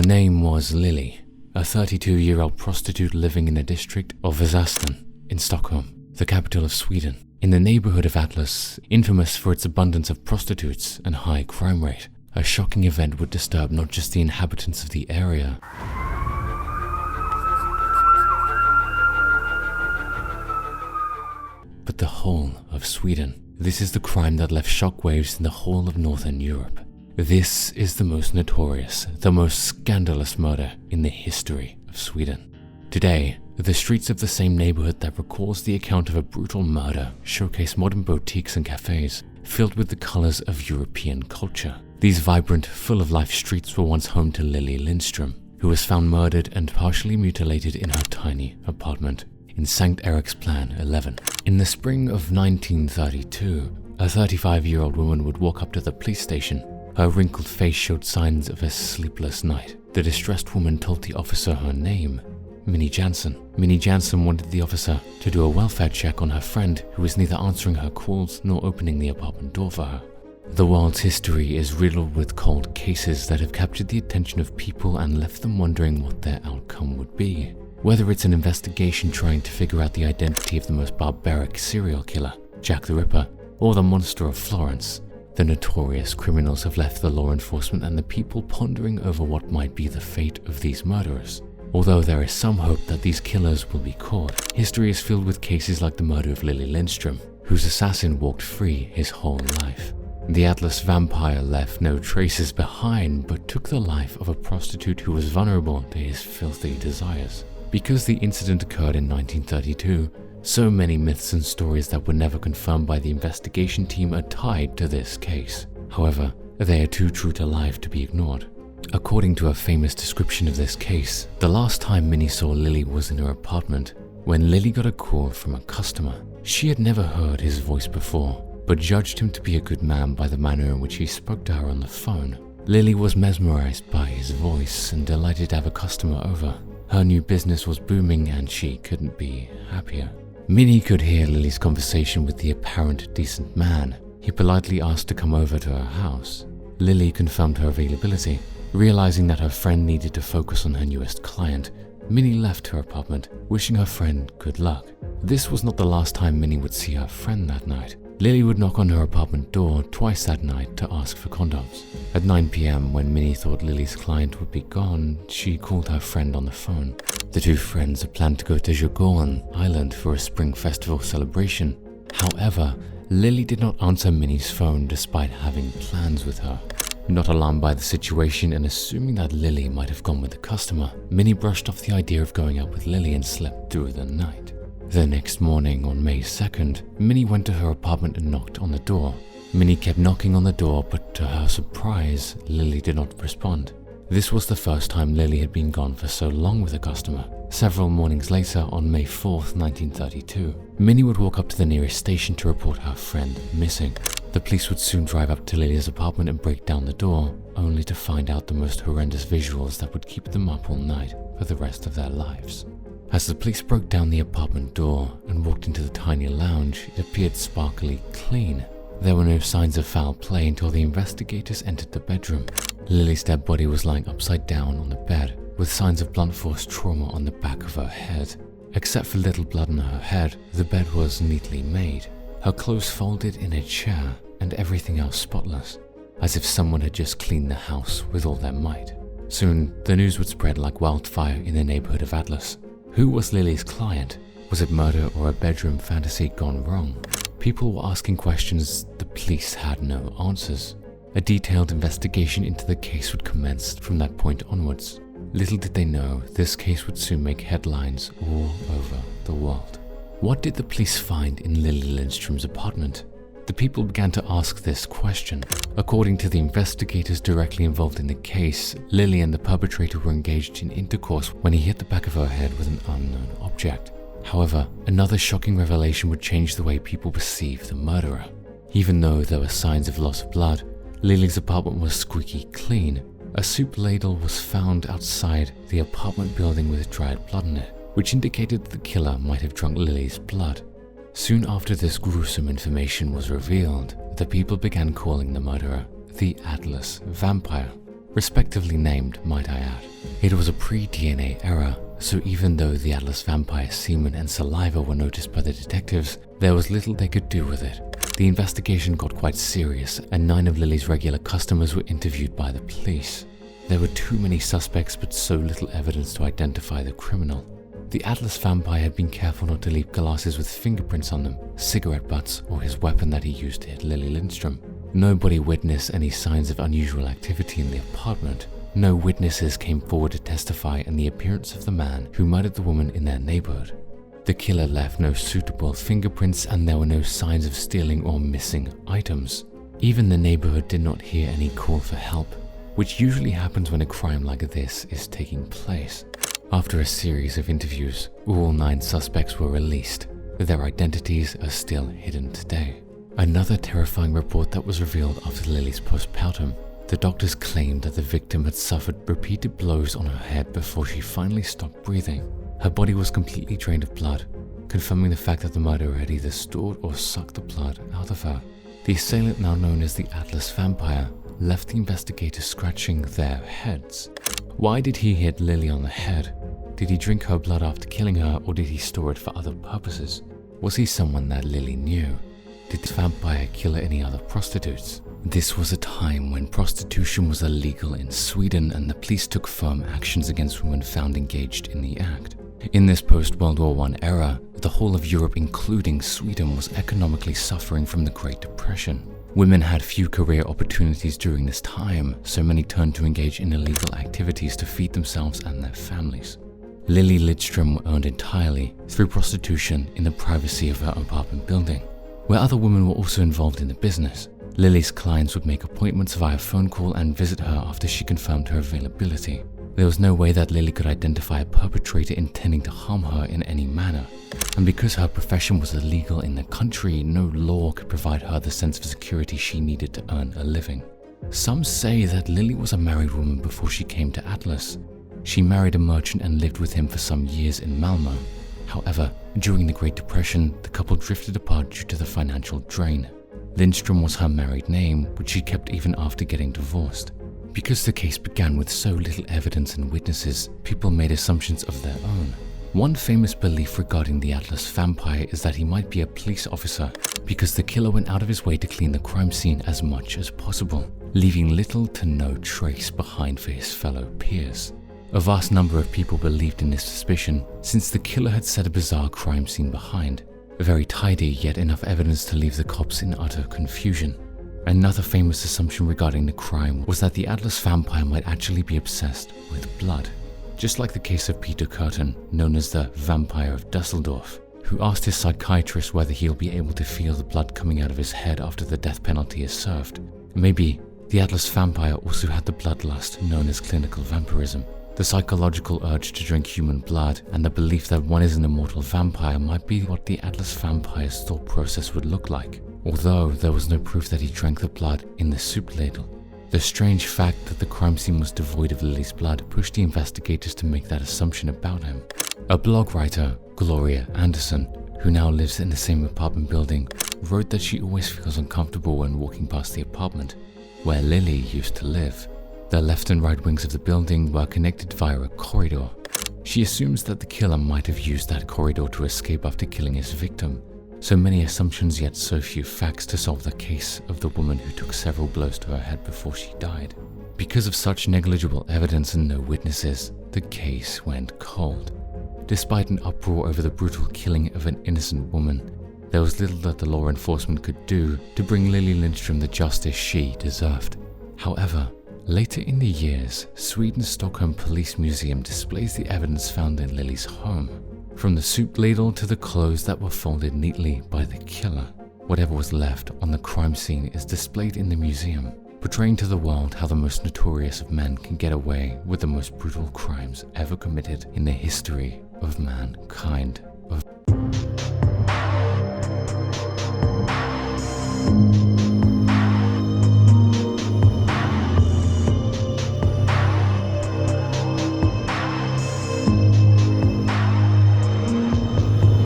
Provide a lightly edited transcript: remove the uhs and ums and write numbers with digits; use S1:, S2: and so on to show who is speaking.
S1: Her name was Lilly, a 32-year-old prostitute living in the district of Västersten in Stockholm, the capital of Sweden. In the neighborhood of Atlas, infamous for its abundance of prostitutes and high crime rate, a shocking event would disturb not just the inhabitants of the area, but the whole of Sweden. This is the crime that left shockwaves in the whole of Northern Europe. This is the most notorious, the most scandalous murder in the history of Sweden. Today, the streets of the same neighborhood that recalls the account of a brutal murder showcase modern boutiques and cafes filled with the colors of European culture. These vibrant, full-of-life streets were once home to Lilly Lindestrom, who was found murdered and partially mutilated in her tiny apartment in St. Eriksplan 11. In the spring of 1932, a 35-year-old woman would walk up to the police station. Her wrinkled face showed signs of a sleepless night. The distressed woman told the officer her name, Minnie Jansen. Minnie Jansen wanted the officer to do a welfare check on her friend who was neither answering her calls nor opening the apartment door for her. The world's history is riddled with cold cases that have captured the attention of people and left them wondering what their outcome would be. Whether it's an investigation trying to figure out the identity of the most barbaric serial killer, Jack the Ripper, or the monster of Florence, the notorious criminals have left the law enforcement and the people pondering over what might be the fate of these murderers. Although there is some hope that these killers will be caught, history is filled with cases like the murder of Lilly Lindstrom, whose assassin walked free his whole life. The Atlas vampire left no traces behind, but took the life of a prostitute who was vulnerable to his filthy desires. Because the incident occurred in 1932, so many myths and stories that were never confirmed by the investigation team are tied to this case. However, they are too true to life to be ignored. According to a famous description of this case, the last time Minnie saw Lilly was in her apartment when Lilly got a call from a customer. She had never heard his voice before, but judged him to be a good man by the manner in which he spoke to her on the phone. Lilly was mesmerized by his voice and delighted to have a customer over. Her new business was booming and she couldn't be happier. Minnie could hear Lilly's conversation with the apparent decent man. He politely asked to come over to her house. Lilly confirmed her availability. Realizing that her friend needed to focus on her newest client, Minnie left her apartment, wishing her friend good luck. This was not the last time Minnie would see her friend that night. Lilly would knock on her apartment door twice that night to ask for condoms. At 9 p.m, when Minnie thought Lily's client would be gone, she called her friend on the phone. The two friends had planned to go to Djurgården Island for a spring festival celebration. However, Lilly did not answer Minnie's phone despite having plans with her. Not alarmed by the situation and assuming that Lilly might have gone with the customer, Minnie brushed off the idea of going out with Lilly and slept through the night. The next morning, on May 2nd, Minnie went to her apartment and knocked on the door. Minnie kept knocking on the door, but to her surprise, Lilly did not respond. This was the first time Lilly had been gone for so long with a customer. Several mornings later, on May 4th, 1932, Minnie would walk up to the nearest station to report her friend missing. The police would soon drive up to Lilly's apartment and break down the door, only to find out the most horrendous visuals that would keep them up all night for the rest of their lives. As the police broke down the apartment door and walked into the tiny lounge, it appeared sparkly clean. There were no signs of foul play until the investigators entered the bedroom. Lilly's dead body was lying upside down on the bed, with signs of blunt force trauma on the back of her head. Except for little blood on her head, the bed was neatly made, her clothes folded in a chair, and everything else spotless, as if someone had just cleaned the house with all their might. Soon, the news would spread like wildfire in the neighborhood of Atlas. Who was Lily's client? Was it murder or a bedroom fantasy gone wrong? People were asking questions, the police had no answers. A detailed investigation into the case would commence from that point onwards. Little did they know, this case would soon make headlines all over the world. What did the police find in Lilly Lindstrom's apartment? The people began to ask this question. According to the investigators directly involved in the case, Lilly and the perpetrator were engaged in intercourse when he hit the back of her head with an unknown object. However, another shocking revelation would change the way people perceive the murderer. Even though there were signs of loss of blood, Lilly's apartment was squeaky clean. A soup ladle was found outside the apartment building with dried blood in it, which indicated that the killer might have drunk Lilly's blood. Soon after this gruesome information was revealed, the people began calling the murderer the Atlas Vampire, respectively named, might I add. It was a pre-DNA era, so even though the Atlas vampire's semen and saliva were noticed by the detectives, there was little they could do with it. The investigation got quite serious, and 9 of Lilly's regular customers were interviewed by the police. There were too many suspects but so little evidence to identify the criminal. The Atlas vampire had been careful not to leave glasses with fingerprints on them, cigarette butts, or his weapon that he used to hit Lilly Lindestrom. Nobody witnessed any signs of unusual activity in the apartment. No witnesses came forward to testify in the appearance of the man who murdered the woman in their neighborhood. The killer left no suitable fingerprints, and there were no signs of stealing or missing items. Even the neighborhood did not hear any call for help, which usually happens when a crime like this is taking place. After a series of interviews, all 9 suspects were released. Their identities are still hidden today. Another terrifying report that was revealed after Lilly's postpartum. The doctors claimed that the victim had suffered repeated blows on her head before she finally stopped breathing. Her body was completely drained of blood, confirming the fact that the murderer had either stored or sucked the blood out of her. The assailant, now known as the Atlas vampire, left the investigators scratching their heads. Why did he hit Lilly on the head? Did he drink her blood after killing her, or did he store it for other purposes? Was he someone that Lilly knew? Did the vampire kill any other prostitutes? This was a time when prostitution was illegal in Sweden, and the police took firm actions against women found engaged in the act. In this post-World War I era, the whole of Europe, including Sweden, was economically suffering from the Great Depression. Women had few career opportunities during this time, so many turned to engage in illegal activities to feed themselves and their families. Lilly Lindestrom earned entirely through prostitution in the privacy of her apartment building, where other women were also involved in the business. Lilly's clients would make appointments via phone call and visit her after she confirmed her availability. There was no way that Lilly could identify a perpetrator intending to harm her in any manner. And because her profession was illegal in the country, no law could provide her the sense of security she needed to earn a living. Some say that Lilly was a married woman before she came to Atlas. She married a merchant and lived with him for some years in Malmö. However, during the Great Depression, the couple drifted apart due to the financial drain. Lindstrom was her married name, which she kept even after getting divorced. Because the case began with so little evidence and witnesses, people made assumptions of their own. One famous belief regarding the Atlas vampire is that he might be a police officer, because the killer went out of his way to clean the crime scene as much as possible, leaving little to no trace behind for his fellow peers. A vast number of people believed in this suspicion, since the killer had set a bizarre crime scene behind. Very tidy, yet enough evidence to leave the cops in utter confusion. Another famous assumption regarding the crime was that the Atlas vampire might actually be obsessed with blood. Just like the case of Peter Curtin, known as the Vampire of Dusseldorf, who asked his psychiatrist whether he'll be able to feel the blood coming out of his head after the death penalty is served. Maybe the Atlas vampire also had the bloodlust known as clinical vampirism. The psychological urge to drink human blood and the belief that one is an immortal vampire might be what the Atlas vampire's thought process would look like, although there was no proof that he drank the blood in the soup ladle. The strange fact that the crime scene was devoid of Lilly's blood pushed the investigators to make that assumption about him. A blog writer, Gloria Anderson, who now lives in the same apartment building, wrote that she always feels uncomfortable when walking past the apartment where Lilly used to live. The left and right wings of the building were connected via a corridor. She assumes that the killer might have used that corridor to escape after killing his victim. So many assumptions, yet so few facts to solve the case of the woman who took several blows to her head before she died. Because of such negligible evidence and no witnesses, the case went cold. Despite an uproar over the brutal killing of an innocent woman, there was little that the law enforcement could do to bring Lilly Lindstrom the justice she deserved. However, later in the years, Sweden's Stockholm Police Museum displays the evidence found in Lilly's home. From the soup ladle to the clothes that were folded neatly by the killer, whatever was left on the crime scene is displayed in the museum, portraying to the world how the most notorious of men can get away with the most brutal crimes ever committed in the history of mankind.